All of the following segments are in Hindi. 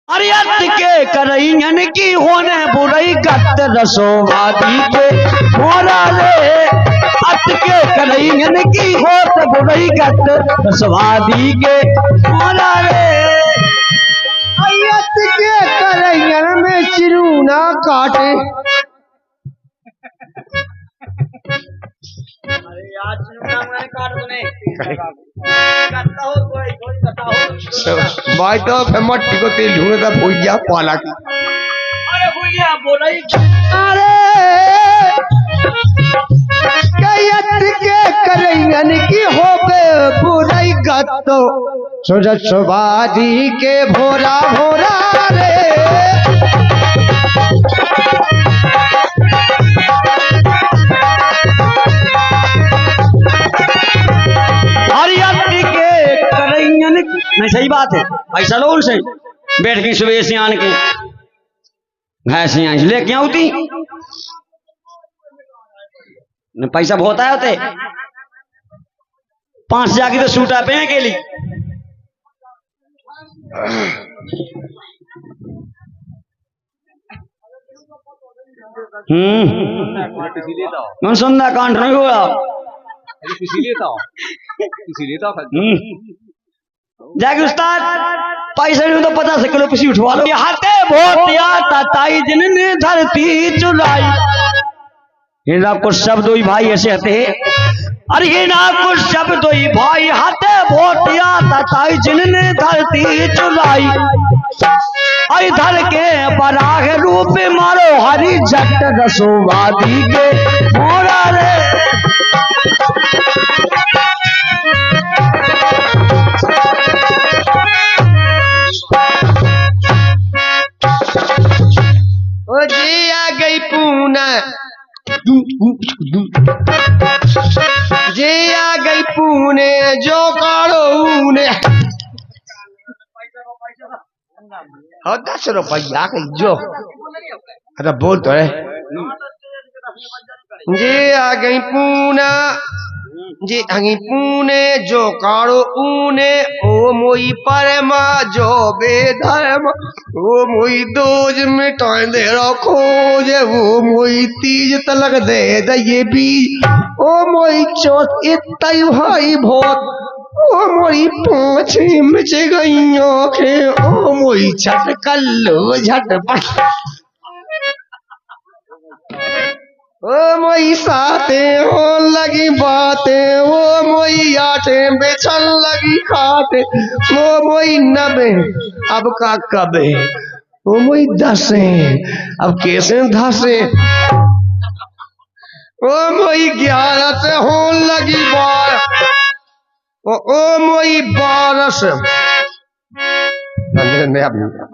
अरे अत के करैयन की होने बुरई गत रसोवादी के मोरा रे। अत के करैयन की होत बुरई गत रसवादी के मोरा रे। अत के करैयन में चिरू ना काटे। अरे यार चिरू ना काट दने भाई तो मट्टी को तेल ढूंढे था भूया पाला की। अरे भूया बोलाई अरे कयत के करैयन की होबे बुराई गतो सुरसवादी के भोरा भोरा रे। नहीं सही बात है भाई सलोन से बैठ के सुबह से आन के भैंस लेके आती पैसा बहुत आया होते 5 जाके तो सूटा पे के लिए सुनना कांड नहीं हुआ जाके उस्ताद पैसा नहीं तो 50 किलो पसी उठवा लो। हाथे बहुत या ताई जिनने धरती चुराई। हिना कुछ शब्द ही भाई ऐसे आते हैं। अरे हिना कुछ शब्द ही भाई हाथे बहुत या ताई जिनने धरती चुराई। आई धर के बराह रूप मारो हरी जट रसोवादी के मोरा रे। ओ जी आ गई पूना जे आ गई पूने जो काड़ो ने हो 10 रुपया गई जो। अरे बोल तो है जे आ गई पूना जे आ गई पूने जो काड़ो ऊने ओ मोई परमा जो बेधर्म ओ मोई दोज मिटाए दे रखो जे वो मोई तीज तलक दे ये भी ओ मोई चौथ इतई भाई भोत ओ मोई 5 मिच गई आंखें ओ मोई छट कल्लो झटपट ओ मोई साथे हो लगी बातें ओ मोई 8 बेचन लगी खाते ओ मोई 9 अब का कब है ओ मोई 10 अब कैसे 10 ओ मोई 11 से हो लगी 12 ओ मोई 12 से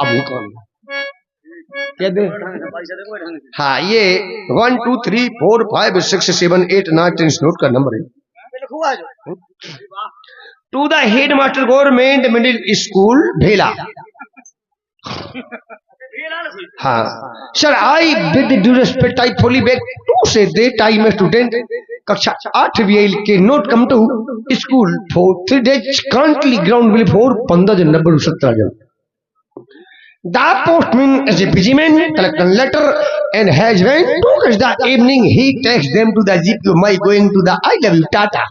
अभी कौन हाँ ये 1 2 3 4 5 6 7 8 9 10 नोट का नंबर है। To the head master government middle school Bhela. हाँ sir I with due respect I fully beg to say that I am student कक्षा 8 VL के not come to school for 3 days currently ground will for 15 January 17 The postman is a busy man, collecting letter and has went to catch the evening. He takes them to the jeep. My going to the I love you Tata.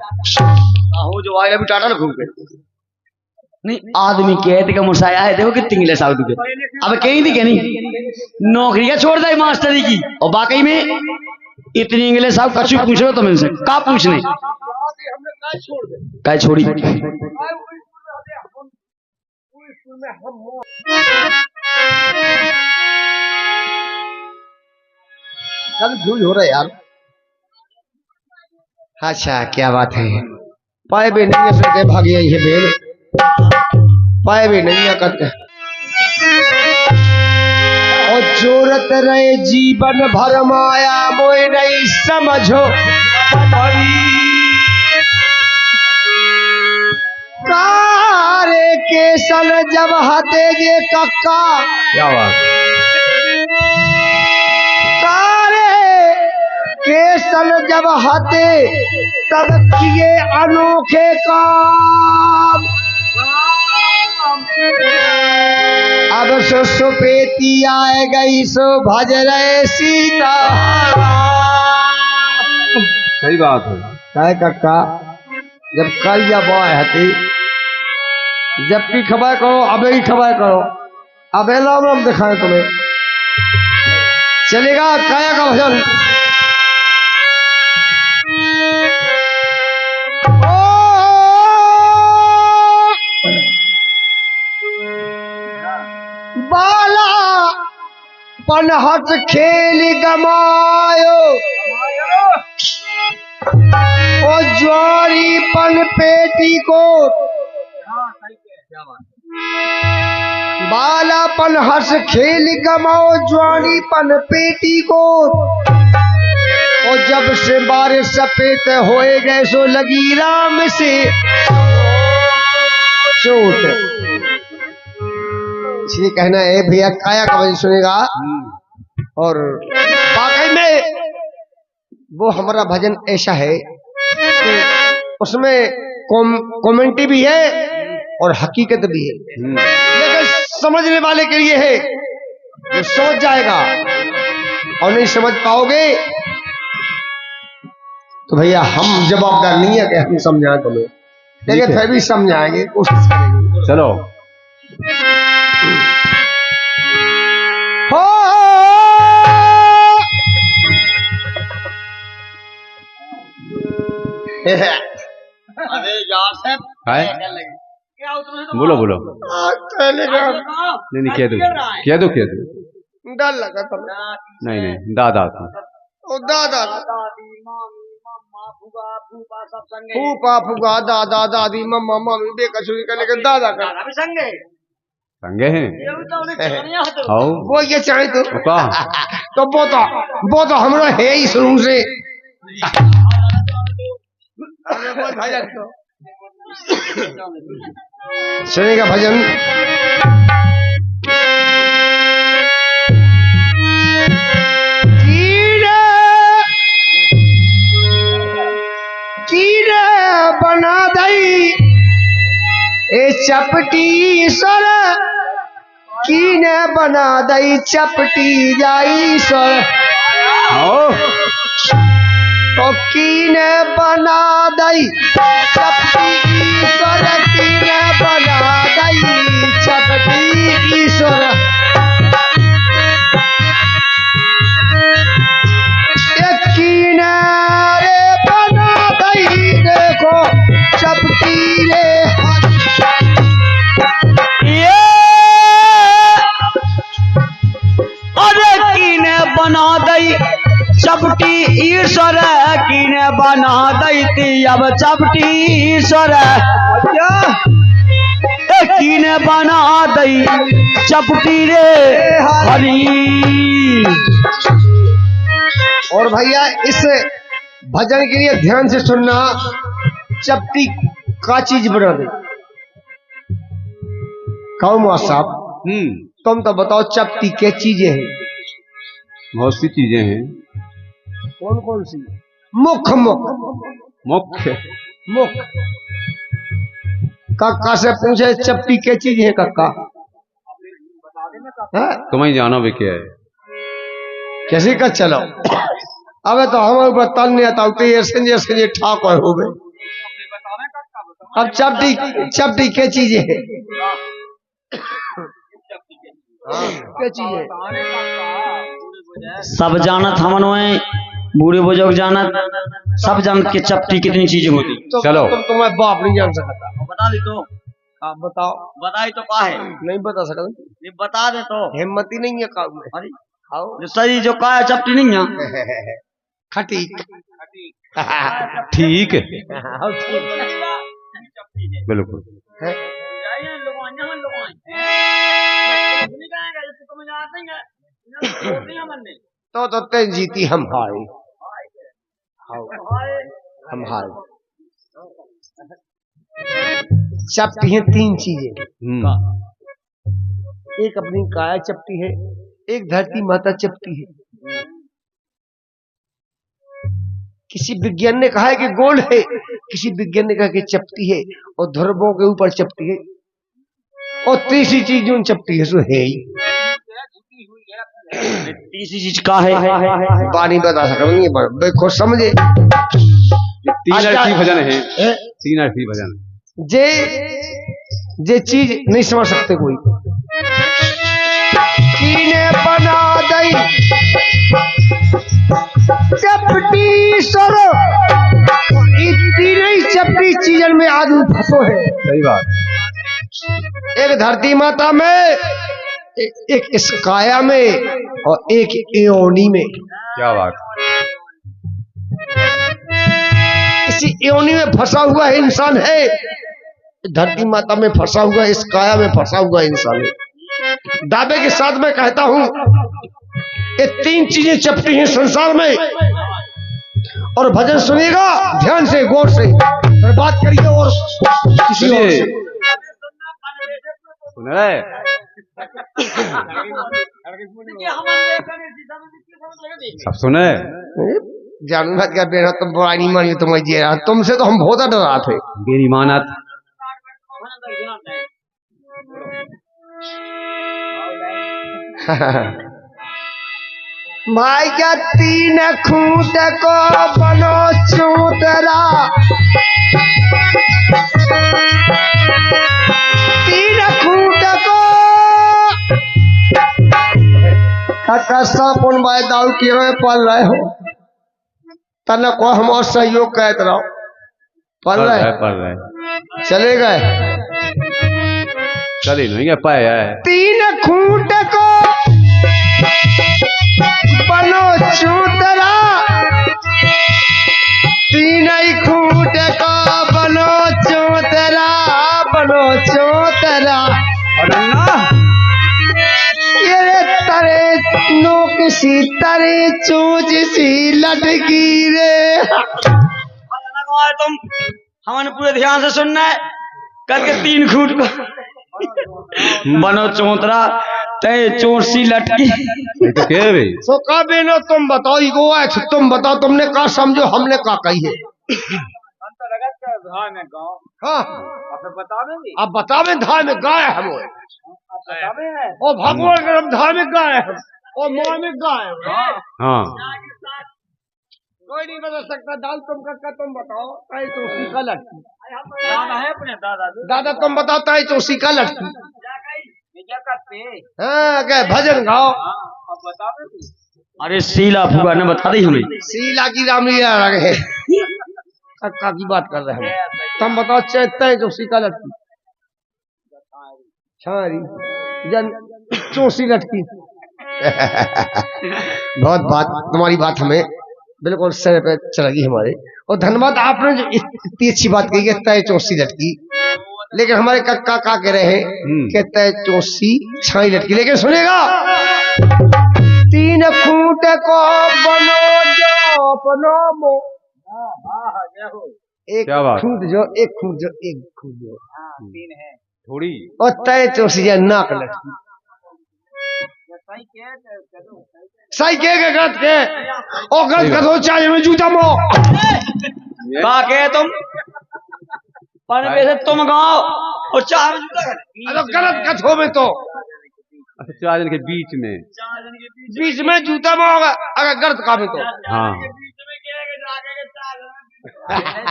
हो जो I love you Tata ना घूम के नहीं आदमी कहते का मुसाया है देखो कितनी इंग्लिश आउट के अब कहीं थी क्या नहीं नौकरी का छोड़ दे मास्टरी की और बाकी में इतनी इंग्लिश आप कछु पूछ लो तो मिल सकते का पूछने क्या छोड़ी कंफ्यूज हो रहा है यार। अच्छा क्या बात है पाए भी नहीं सकते भागी है बेल पाए भी नहीं करते और जोरत रहे जीवन भर माया मोए नहीं समझो कारे केसल जब हाथे ये कक्का क्या बात केसल जब हाथे तब किए अनोखे काम अब सो सुपेती आए गई सो भज रहे सीता। सही बात है। काय कक्का जब कल या बॉय हती जब की खबर करो अबे ही खबर करो, अबे राम राम दिखाए तुम्हें। चलेगा काया का भजन। बाला पनहट खेल गमायो ओ ज्वारी पन पेटी को। बालापन हर्ष खेल गमाओ ज्वानी पन पेटी को। और जब से बारिश सफेद होए गए सो लगी राम से चोट। इसलिए कहना है भैया काया का भजन सुनेगा और वाकई में वो हमारा भजन ऐसा है कि उसमें कॉमेंट्री भी है और हकीकत भी है, लेकिन समझने वाले के लिए है जो समझ जाएगा, और नहीं समझ पाओगे तो भैया हम जवाबदार नहीं है कि हम समझाएं तुम्हें, लेकिन फिर भी समझाएंगे, कोशिश करेंगे। चलो हो बोलो बोलो। चलेगा नहीं कह दो डर लगा था। नहीं दादा था। ओ दादा फूफा फूफा दादा दादी मम्मा मम्मी बेकसूरी का, लेकिन दादा का संगे हैं। आओ वो ये चाहे तो तो वो तो हमरा है ही शुरू से। सुनेगा भजन। कीड़े बना दई ए चपटी सर, कीने बना दई चपटी जाई सर। तो कीने बना दई चपटी ईश्वर, कीने बना दई चपटी ईश्वर। कीने रे बना दई देखो चपटी रे। अरे कीने बना दई चपटी ईश्वर, कीने बना दैती अब चपटी ईश्वर। कीने बना दई चपटी रे हरी। और भैया इस भजन के लिए ध्यान से सुनना, चपटी का चीज बना दे। कौन साहब तुम तो बताओ चपटी क्या चीजें हैं? बहुत सी चीजें हैं। कौन कौन सी? मुख मुख मुख्य मुख। कक्का से पूछे चपटी क्या चीज है कक्का? तुम्हें जानो भी क्या है? कैसे कर चलो अबे तो हमारे ऊपर तल नहीं आता, ये ठाक हो गए। अब चपटी क्या चीज है? क्या चीज है? सब जानत हमन में, बूढ़े बुजुर्ग जानत, सब जानत के चपटी कितनी चीजें होती। तो चलो तुम्हारे बाप नहीं जान सकता। बता दी तो आप बताओ। बताई तो का है? नहीं बता सकता। ये बता दे तो हिम्मत ही नहीं है काम में। अरे खाओ जो सही जो का है चपटी नहीं है। खटी ठीक है बिल्कुल। तो ते जीती हम हारे, हम हारे। चपटी है तीन चीजें। एक अपनी काया चपटी है, एक धरती माता चपटी है। किसी विज्ञान ने कहा है कि गोल है, किसी विज्ञान ने कहा कि चपटी है, और ध्रुवों के ऊपर चपटी है। और तीसरी चीज जो चपटी है सो है ही तीसरी चीज का है बानी बता सकता नहीं भाई खुद समझे। तीन अच्छा। अर्थी भजन है, हैं? तीन अर्थी भजन। जे चीज नहीं समझ सकते कोई कीने बना दई चपटी सरो तीन चपटी चीजन में आदमी फंसो है। सही बात। एक धरती माता में एक इस काया में और एक एओनी में। क्या बात। इसी एओनी में फंसा हुआ है इंसान है, धरती माता में फंसा हुआ, इस काया में फंसा हुआ इंसान है। दावे के साथ मैं कहता हूं ये तीन चीजें चपटी हैं संसार में। और भजन सुनिएगा ध्यान से गौर से, फिर बात करिए और किसी और से। सुन रहे? सब सुने? जानू बात कर रहे तुम बुराई नहीं मानी तुम तुमसे तो हम बहुत डरा थे। मेरी मानत भाई क्या तीन खूंट को बनो चूतरा, तीन खूंट को कौन भाई दाऊ किए पल रहे हो तना को हम और सहयोग कहते रहो पल रहे पढ़ रहे चले गए चले नहीं पाए है। तीन खूंट को बनो चूतरा, तीन ही खूंट को बनो चूतरा, बनो चूतरा। ये तरे नोक सी तरे चोच सी लटकी रे। तुम हमारे पूरे ध्यान से सुनना है। करके तीन खूंट को बनो चौतरा ते चोरसी लटकी। ये तो क्या है भाई? सो का बेनो तुम बताओ इगो है तुम बताओ तुमने कहा समझो हमने कहा कही है। हाँ अब बतावे धाम में गाय हम ओ भगवान गरम धाम में गाय हम ओ माँ में गाय हम। हाँ कोई नहीं बता सकता दाल तुम का तुम बताओ ताई चौसी का लटकी। दादा तुम बताओ ताई चौसी का लटकी। हाँ क्या भजन गाओ। अरे शीला फुआ ने बता दी हमें। शीला की रामलीला रहे कक्का की बात कर रहे हैं तुम बताओ ताई चौसी का लटकी। छारी जन चौसी लटकी। बहुत बात तुम्हारी बात हमें बिल्कुल सर पे चलेगी हमारे। और धन्यवाद आपने जो इतनी अच्छी बात कही है तय चौसी लटकी। लेकिन हमारे कक्का का कह रहे हैं कि तय चौसी छाई लटकी। लेकिन सुनेगा तीन खूंट को बनो जो बनो मो एक खूंट जो एक खूंट जो एक खूंट जो थोड़ी और तय चौसी नाक लटकी। सही के गलत के ओ गलत कर दो चाहे में जूता मो का के तुम पर वैसे तुम गाओ और चार अरे गलत कथो में तो अच्छा 4 जन के बीच में जूता में होगा अगर गलत का में तो। हाँ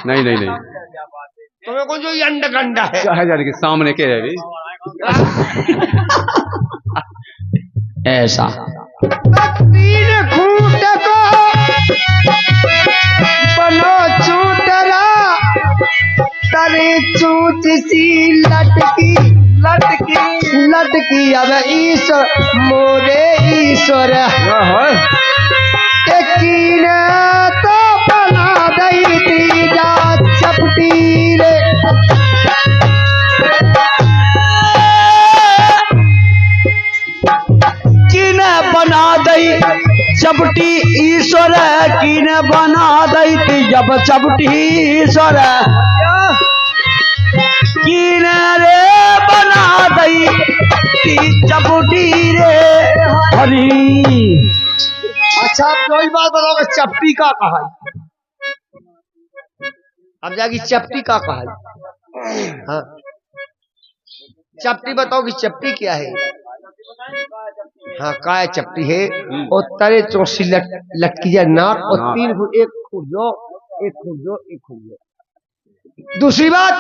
नहीं नहीं नहीं तुम्हें को जो ये अंडा गंडा है 4 जन के सामने के है भाई ऐसा। तीन खूंट को बनो चूतरा, तरे चूच सी लटकी लटकी लटकी। अब ईश्वर मोरे ईश्वर कीन तो बना दई तीजा चपटी रे। बना दई चपटी ईश्वर कीन बना दई जब चपटी ईश्वर कीन रे बना दई चपटी रे हरी। अच्छा आप कोई बात बताओगे चपटी का कहा अब जाएगी चपटी का कहा। हाँ चपटी बताओ कि चपटी क्या है? हाँ काय चपटी है और तरे चौसी लटकी जाए नाक और 3 फुट एक खुर्जो एक खुर्जो एक खुर्जो। दूसरी बात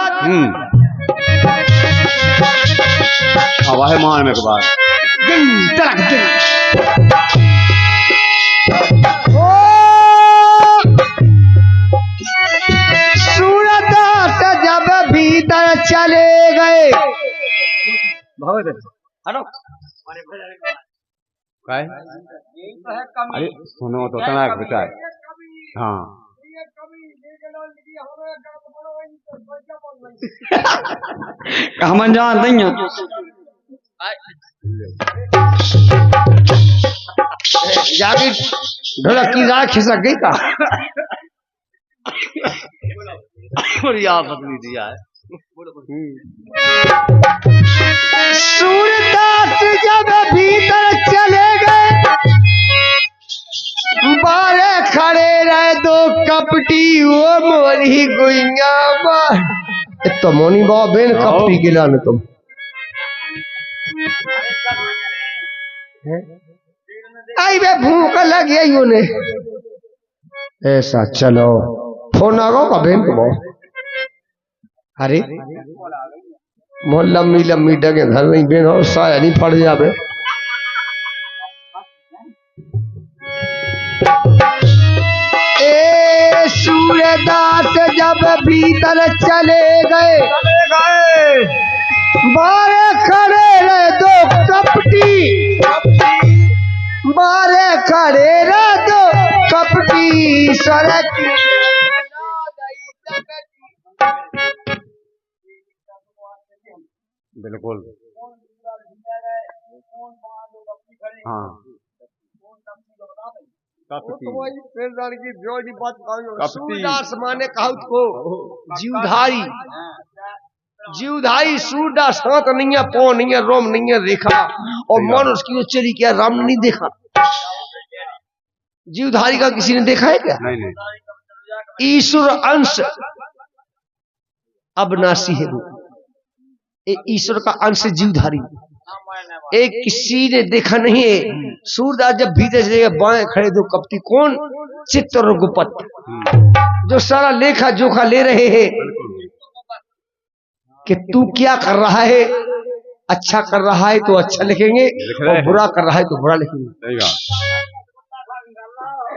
हवा है मान में के बाद सूरत से जब भीतर चले गए हेलो काय अरे सुनो तो तना बेटा हाँ हम जान नहीं है जाके ढोलक की राह खिसक गई का और यहाँ बदली दिया है सूरदास जब भीतर चले गए बारे खड़े रहे 2 कपटी वो मोरी गुइया बार तो मोनी बाबेन कपटी गिला न तुम आई बे भूख लग गई उन्हें ऐसा चलो फोन आ गो का बेन को अरे मोह लम्बी लम्बी डगे घर में बेन और साया नहीं पड़ जावे ए सूरदास जब भीतर चले गए बारे खड़े रहे 2 कपटी बारे खड़े रहे 2 कपटी सड़क बिल्कुल हाँ सूरदास माने कहत को जीवधारी जीवधारी सूरदास हाथ नहीं है पाँव नहीं है रोम नहीं है रेखा और मन उसकी वो चली क्या राम ने नहीं देखा जीवधारी का किसी ने देखा है क्या? नहीं ईश्वर अंश अविनाशी है वो ईश्वर का अंश जीवधारी एक किसी ने देखा नहीं है। सूरदास जब भीतर से बाएं खड़े 2 कपटी कौन चित्त और गुप्त जो सारा लेखा जोखा ले रहे हैं कि तू क्या कर रहा है अच्छा कर रहा है तो अच्छा लिखेंगे और बुरा कर रहा है तो बुरा लिखेंगे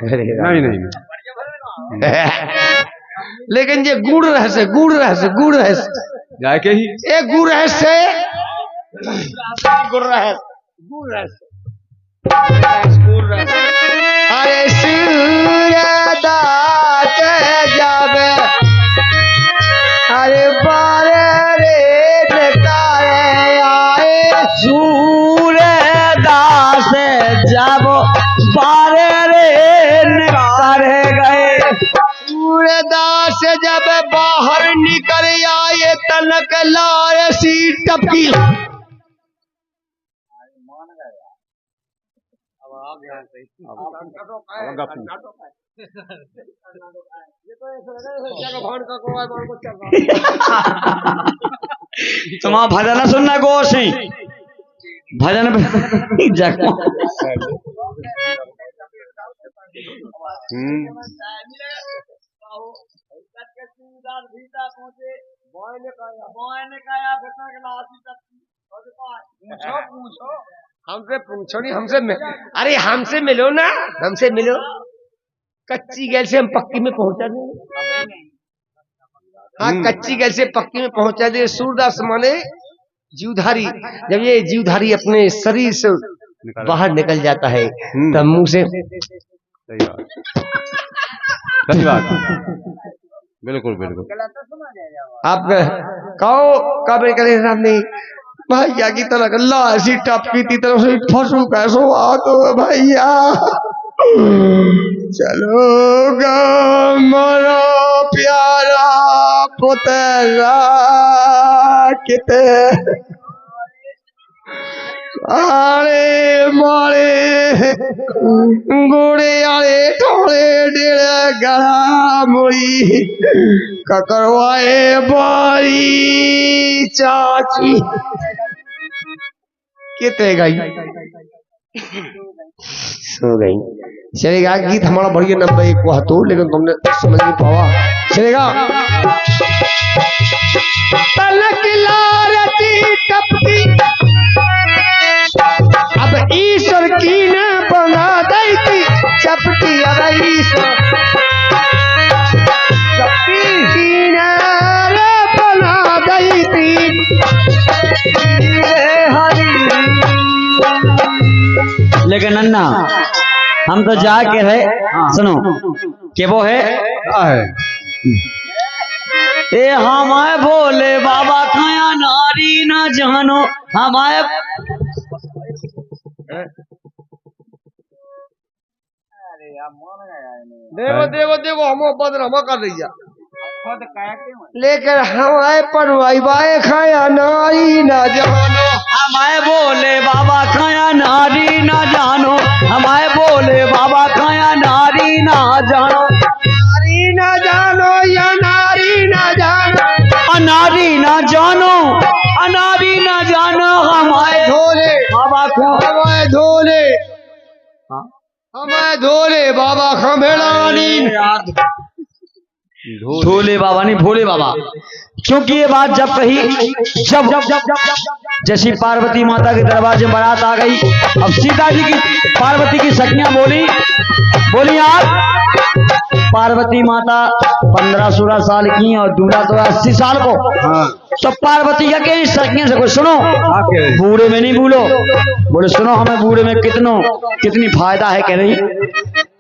नहीं लेकिन ये गुड़ रहस्य जाए के ही एक गुड़ रहस्य अरे सूरदास जब अरे बारे रे नकारे आए सूरदास जब बारे रे निकाले गए सूरदास जब बाहर निकल आए तनक लाए सी टपकी तुम भजन सुनना गोश भजन जगह हमसे पूछो नहीं अरे हमसे मिलो ना हमसे मिलो कच्ची गैल से हम पक्की में पहुंचा देंगे हाँ कच्ची गैल से पक्की में पहुंचा दे। सूरदास माने जीवधारी जब ये जीवधारी अपने शरीर से बाहर निकल जाता है तब मुंह से सही बात बिल्कुल आप कहो कब करे सामने भैया की तरह अल्लाह ऐसी टपकी की तरफ से फंसू कैसो आ तो भैया चलो मरो प्यारा पुतरा किते आरे मारे गोड़े आले ठोड़े डेढ़ गड़ा मुड़ी ककरवाए बारी चाची कितने गई सो गई। चलेगा गीत हमारा बढ़िया नंबर 1 को हतो, लेकिन तुमने समझ नहीं पावा। चलेगा तलक लारती टपकी अब ईश्वर की ने बना दी थी चपटी। अब ईश्वर चपटी की ने बना दी थी लेकिन नन्ना हम तो जाके है, सुनो कि वो है ए हमारे भोले बाबा खाया नारी ना जानो हमारे। देखो देखो देखो हम बदनामा कर रही है, लेकिन हमारे परवाई बाए खाया नारी ना जानो। हमारे भोले बाबा खाया नारी ना जानो हमारे भोले बाबा खाया नारी ना जानो। नारी ना जानो या नारी ना जानो अनारी ना जानो अनारी ना जानो हमारे धोले बाबा को हमारे धोले हमारे धोले बाबा खमेड़ानी भोले बाबा नहीं भोले बाबा। क्योंकि ये बात जब कही जब जैसी पार्वती माता के दरवाजे में बारात आ गई, अब सीता जी की पार्वती की सखियां बोली आप पार्वती माता 15-16 साल की और दूल्हा तो 80 साल को। तो पार्वती का कहीं सखियां से कुछ सुनो, बूढ़े में नहीं बोले सुनो हमें बूढ़े में कितनी फायदा है कह रही।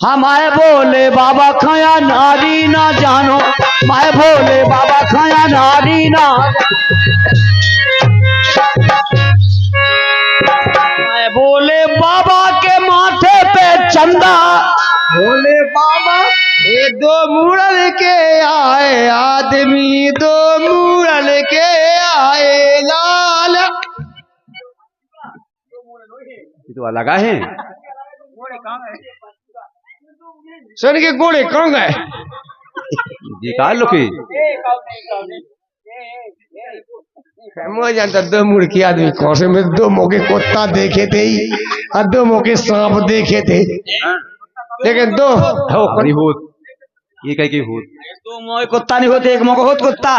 हमारे भोले बाबा खाया नारी ना जानो माए भोले बाबा खाया नारी ना माए भोले बाबा के माथे पे चंदा। भोले बाबा ये 2 मूरल के आए आदमी 2 मूरल के आए लाल। तो लगा है सुन के घोड़े कौन गए जी का लोकी मैं जानता 2 मुड़ की आदमी कौन से में 2 मौके कुत्ता देखे थे और 2 मौके सांप देखे थे, लेकिन 2 होत ये कह के होत 2 मोए कुत्ता नहीं होते, 1 मौका होत कुत्ता।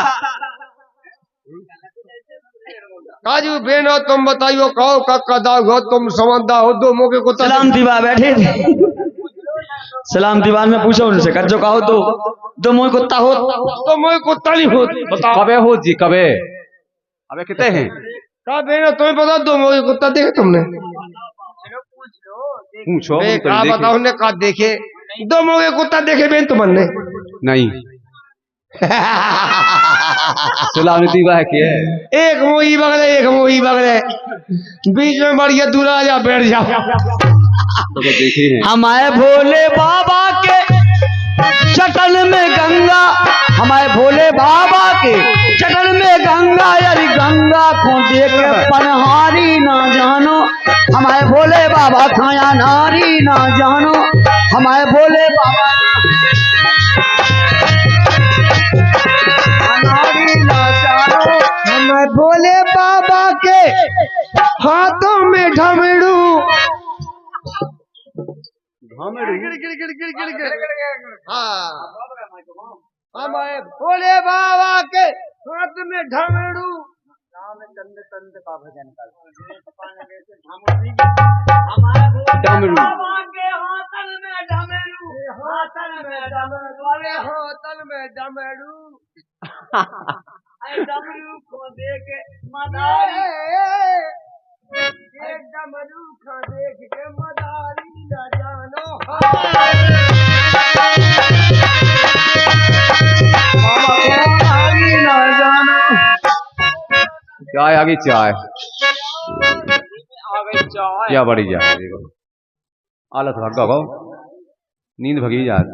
काजू बेनो तुम बताइयो कहो का कदा हो तुम समझदा हो 2 मौके कुत्ता। सलाम दीवा बैठे थे सलाम दीवान में पूछो उनसे कर जो कहो 2 मोए कुत्ता हो 2 मौके कुत्ता नहीं होत बताओ कबे हो जी कबे अबे कितने हैं का बेनो तुम्हें पता 2 मौके कुत्ता देखे तुमने? पूछो का बताओ ने का देखे 2 मौके कुत्ता देखे बेन तुमने? नहीं सलाम दीवा है क्या एक मोही बगले बीच में बढ़िया दूल्हा जा बैठ जाओ। तो देखे हैं हमारे भोले बाबा के चटन में गंगा हमारे भोले बाबा के चटन में गंगा यारी गंगा को देख के पनहारी ना जानो हमारे भोले बाबा खाया नारी ना जानो हमारे भोले बाबा नारी ना जानो। हमारे भोले बाबा के हाथों में ढमरू हाँ हमारे भोले बाबा के हाथ में ढमरू चंद का भजन कर हमारे भोले बाबा के हाथन में डमरू डमरू को देख मदारी डमरू खा देख के मदारी न जानो। चाय आ गई चाय क्या बड़ी जाए देखो आलत भगा भाव नींद भगी जाती